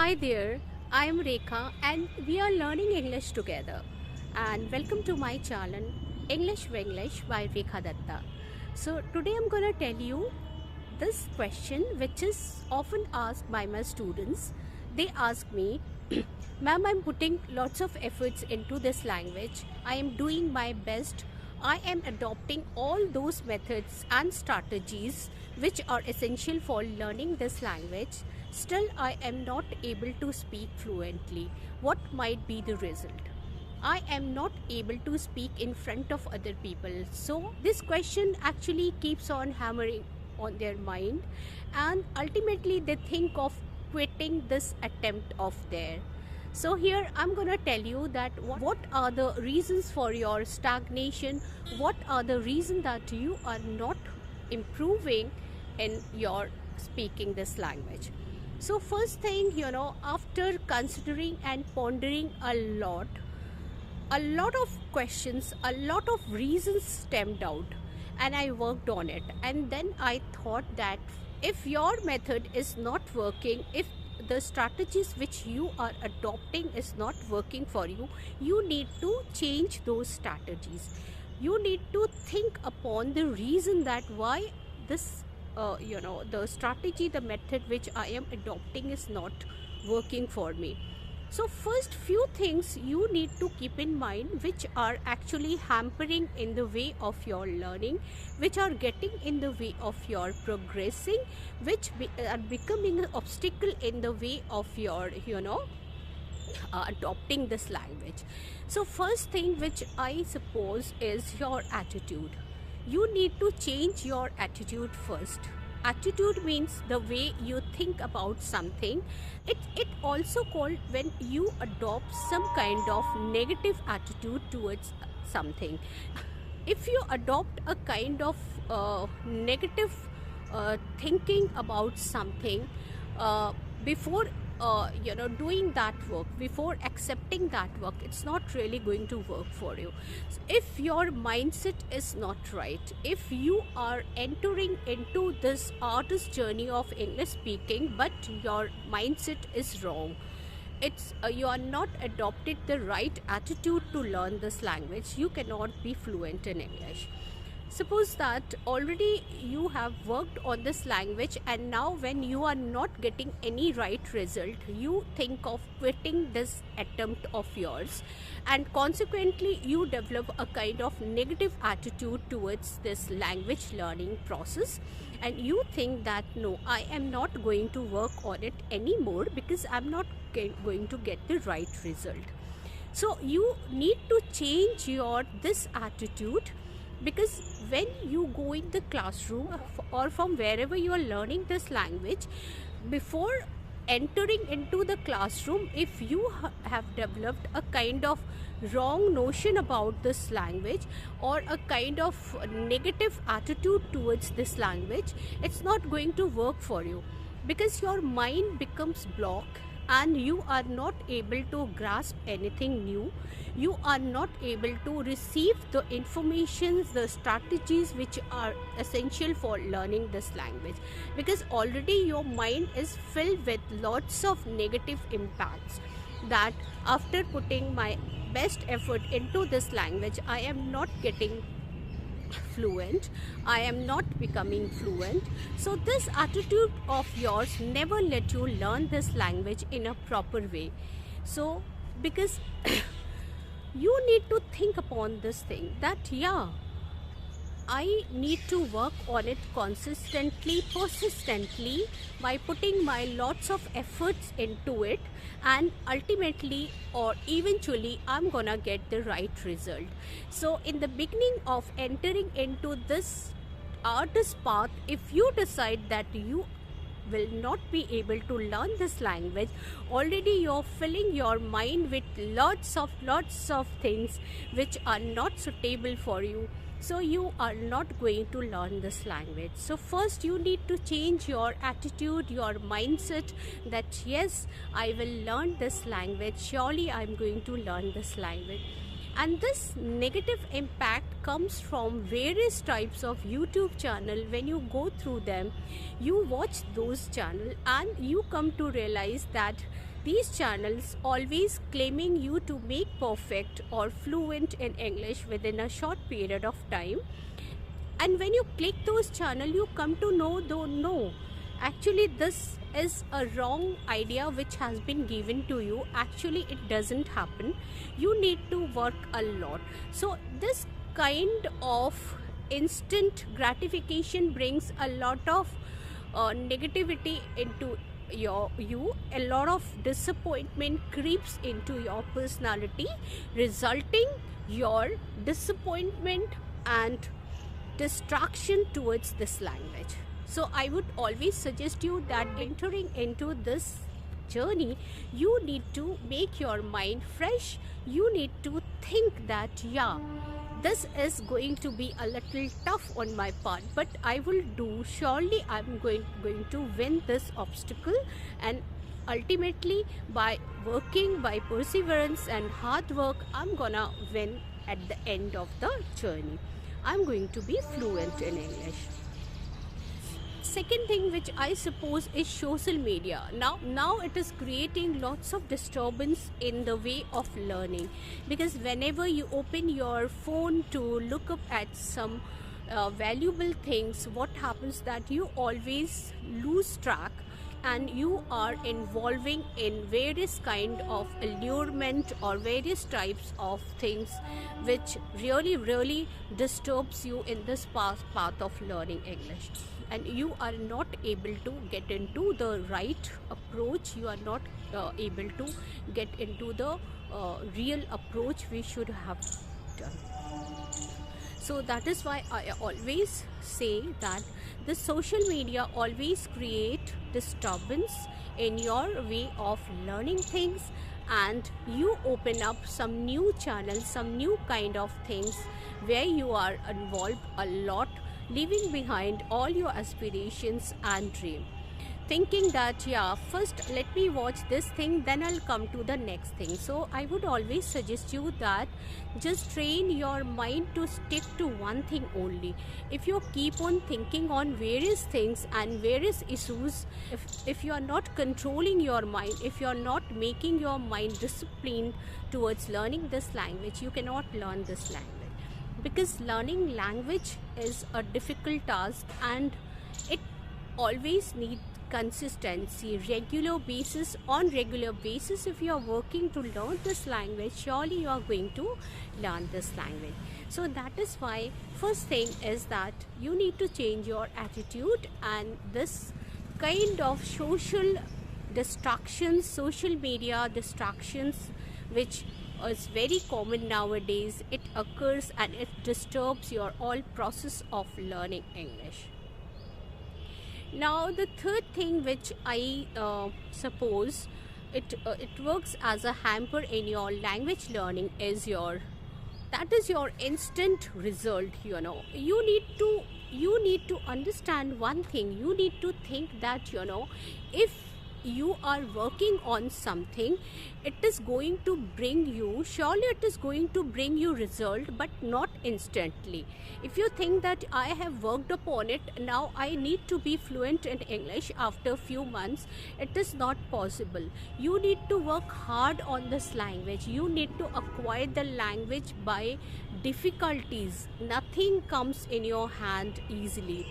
Hi there, I am Rekha and we are learning English together. And welcome to my channel English Wenglish by Rekha Datta. So today I'm gonna tell you this question which is often asked by my students. They ask me, Ma'am, I'm putting lots of efforts into this language. I am doing my best. I am adopting all those methods and strategies which are essential for learning this language. Still, I am not able to speak fluently. What might be the result? I am not able to speak in front of other people. So, this question actually keeps on hammering on their mind, and ultimately, they think of quitting this attempt of theirs. So here I'm going to tell you that what are the reasons for your stagnation, what are the reasons that you are not improving in your speaking this language. So first thing, after considering and pondering a lot of questions, a lot of reasons stemmed out, and I worked on it, and then I thought that if your method is not working, if the strategies which you are adopting is not working for you, you need to change those strategies. You need to think upon the reason that why this the strategy, the method which I am adopting is not working for me. So first few things you need to keep in mind which are actually hampering in the way of your learning, which are getting in the way of your progressing, which are becoming an obstacle in the way of your adopting this language. So first thing which I suppose is your attitude. You need to change your attitude first. Attitude means the way you think about something. It also called when you adopt some kind of negative attitude towards something. If you adopt a kind of negative thinking about something before doing that work, before accepting that work, it's not really going to work for you. So if your mindset is not right, if you are entering into this artist journey of English speaking but your mindset is wrong, it's you are not adopted the right attitude to learn this language, you cannot be fluent in English. Suppose that already you have worked on this language, and now when you are not getting any right result, you think of quitting this attempt of yours, and consequently you develop a kind of negative attitude towards this language learning process, and you think that no, I am not going to work on it anymore because I'm not going to get the right result. So you need to change this attitude, because when you go in the classroom or from wherever you are learning this language, before entering into the classroom, if you have developed a kind of wrong notion about this language or a kind of negative attitude towards this language, it's not going to work for you, because your mind becomes blocked and you are not able to grasp anything new. You are not able to receive the information, the strategies which are essential for learning this language, because already your mind is filled with lots of negative impacts, that after putting my best effort into this language, I am not getting fluent, I am not becoming fluent. So this attitude of yours never let you learn this language in a proper way. So because you need to think upon this thing that yeah, I need to work on it consistently, persistently, by putting my lots of efforts into it, and ultimately or eventually I'm gonna get the right result. So in the beginning of entering into this artist path, if you decide that you will not be able to learn this language, already you're filling your mind with lots of things which are not suitable for you, so you are not going to learn this language. So first you need to change your attitude, your mindset, that yes, I will learn this language, surely I'm going to learn this language. And this negative impact comes from various types of YouTube channel. When you go through them, you watch those channels and you come to realize that These channels always claiming you to make perfect or fluent in English within a short period of time. And when you click those channels, you come to know, though, no, actually this is a wrong idea which has been given to you. Actually it doesn't happen. You need to work a lot. So this kind of instant gratification brings a lot of negativity into you. A lot of disappointment creeps into your personality, resulting your disappointment and distraction towards this language. So I would always suggest you that entering into this journey, you need to make your mind fresh. You need to think that, yeah, this is going to be a little tough on my part, but I will do. Surely I'm going to win this obstacle, and ultimately by working, by perseverance and hard work, I'm gonna win at the end of the journey. I'm going to be fluent in English. Second thing which I suppose is social media. Now it is creating lots of disturbance in the way of learning, because whenever you open your phone to look up at some valuable things, what happens that you always lose track and you are involving in various kind of allurement or various types of things which really disturbs you in this path of learning English, and you are not able to get into the right approach. You are not able to get into the real approach we should have done. So that is why I always say that the social media always create disturbance in your way of learning things, and you open up some new channels, some new kind of things where you are involved a lot, leaving behind all your aspirations and dream, thinking that, yeah, first let me watch this thing, then I'll come to the next thing. So I would always suggest you that just train your mind to stick to one thing only. If you keep on thinking on various things and various issues, if you are not controlling your mind, if you are not making your mind disciplined towards learning this language, you cannot learn this language. Because learning language is a difficult task, and it always needs consistency, on regular basis. If you are working to learn this language, surely you are going to learn this language. So that is why first thing is that you need to change your attitude, and this kind of social distractions, social media distractions, which is very common nowadays, it occurs and it disturbs your all process of learning English. Now the third thing which I suppose it works as a hamper in your language learning is your instant result. You need to understand one thing. You need to think that, if you are working on something, it is going to bring you, surely it is going to bring you result, but not instantly. If you think that I have worked upon it, now I need to be fluent in English after a few months, it is not possible. You need to work hard on this language. You need to acquire the language by difficulties. Nothing comes in your hand easily.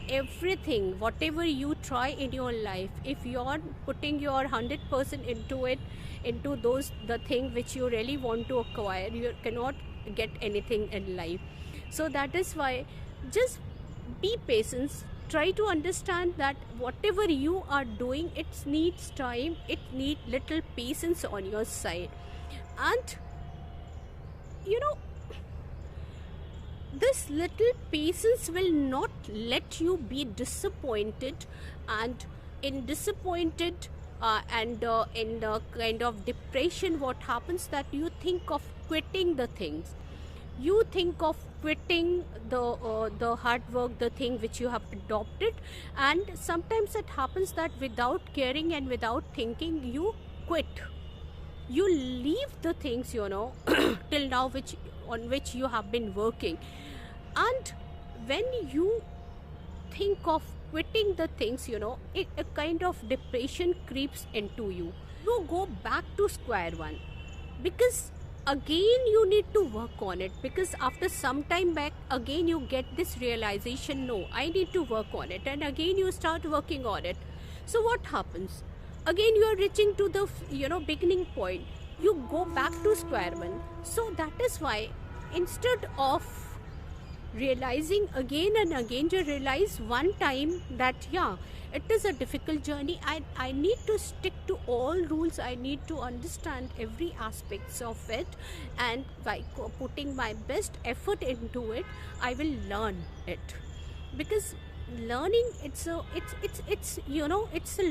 Everything, whatever you try in your life, if you are putting your 100% into it, into the thing which you really want to acquire, you cannot get anything in life. So that is why just be patient. Try to understand that whatever you are doing, it needs time, it needs little patience on your side, and this little patience will not let you be disappointed, and in disappointed and in the kind of depression, what happens that you think of quitting the things. You think of quitting the hard work, the thing which you have adopted, and sometimes it happens that without caring and without thinking, you quit. You leave the things till now on which you have been working. And when you think of quitting the things, a kind of depression creeps into you. You go back to square one, because again you need to work on it, because after some time back again you get this realization, no, I need to work on it, and again you start working on it. So what happens? Again you are reaching to the beginning point. You go back to square one. So that is why, instead of realizing again and again, you realize one time that yeah, it is a difficult journey. I need to stick to all rules. I need to understand every aspects of it, and by putting my best effort into it, I will learn it. Because learning, it's a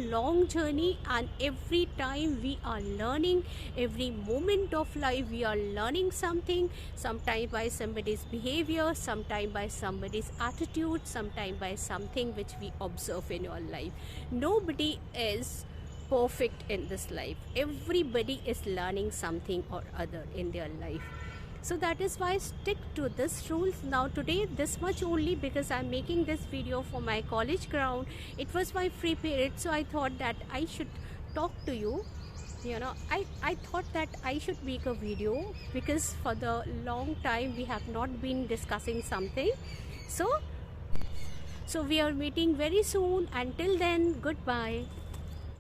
long journey, and every time we are learning, every moment of life we are learning something, sometime by somebody's behavior, sometime by somebody's attitude, sometime by something which we observe in your life. Nobody is perfect in this life. Everybody is learning something or other in their life. So that is why I stick to this rules. Now today this much only, because I'm making this video for my college ground. It was my free period, so I thought that I should talk to you. I thought that I should make a video, because for the long time we have not been discussing something. So we are meeting very soon. Until then, goodbye.